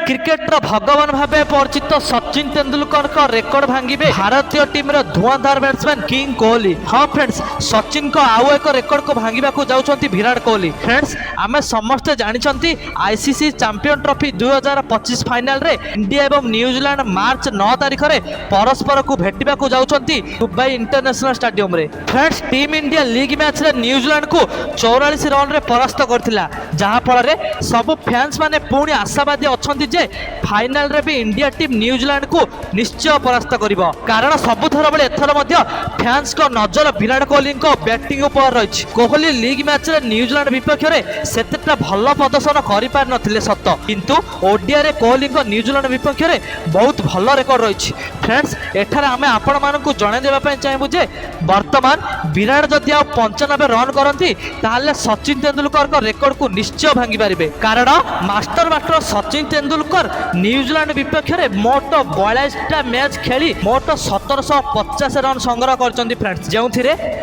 Cricketer भगवान भाव परिचित सचिन तेंदुलकर का रेकर्ड भांगे भारतीय टीम धुआंधार बैट्समैन किंग कोहली। हाँ फ्रेंड्स, सचिन को आउ एक रेकर्ड को भांगा जाऊँच विराट कोहली। फ्रेंड्स, आम समस्ते जानते आईसीसी चैंपियन ट्रॉफी 2025 फाइनल रे इंडिया एवं न्यूजीलैंड मार्च 9 तारिख में परस्पर को भेटा जाऊँगी दुबई इंटरनेशनल स्टेडियम रे। Friends, team India league match रे न्यूजीलैंड को 44 रन रे परास्त करथिला, जहाँ फल सब फैंस माने पुणी आशावादी अच्छी जे फाइनल रे भी इंडिया टीम न्यूजीलैंड को निश्चय परास्त करिवो। कारण सबुथर बेले एथर मध्य फैंस को नजर विराट कोहली को बैटिंग उपर रही। कोहली लीग मैच रे न्यूजीलैंड विपक्ष में सेतेटा भल प्रदर्शन कर पार नथिले सत, किंतु ओडिया रे कोहली को न्यूजीलैंड विपक्ष में बहुत भल रेकर्ड रही। फ्रेंड्स, एठार आमे आपण मानकु जणाई देबा पय चाहबु जे वर्तमान विराट जदि आ 95 रन करती ताहले सचिन तेंदुलकर को रेकर्ड को निश्चय भांगी पारिबे। कारण मास्टर सचिन तेंदुलकर न्यूजीलैंड विपक्ष में मोट 42टा मैच खेली मोट 1750 रन संग्रह करछन्ती। फ्रेंड्स, जो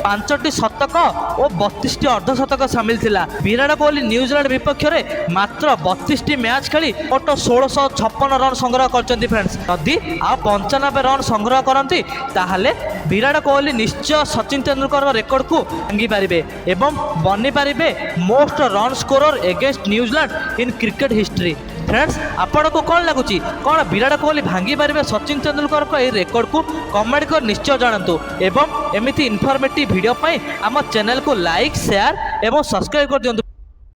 5टी शतक और 32टी अर्धशतक सामिल थिला। विराट कोहली न्यूजीलैंड विपक्ष में मात्र 32टी मैच खेली मोट 1656 रन संग्रह करछन्ती। फ्रेंड्स, यदि आ 95 रन संग्रह करती ताहले विराट कोहली निश्चय सचिन तेंदुलकर रेकर्ड को भांगी पारिबे एवं बनी पारिबे most run scorer against New Zealand in cricket history. Friends, आपण को कौन लगुच कौन विराट कोहली भांगी पारे सचिन तेंदुलकर को यह रेकर्ड को कमेंट कर निश्चय जानतु एवं एमिति इनफॉर्मेटिव वीडियो पाई आम चैनल को लाइक शेयर एवं सब्सक्राइब कर दियंतु।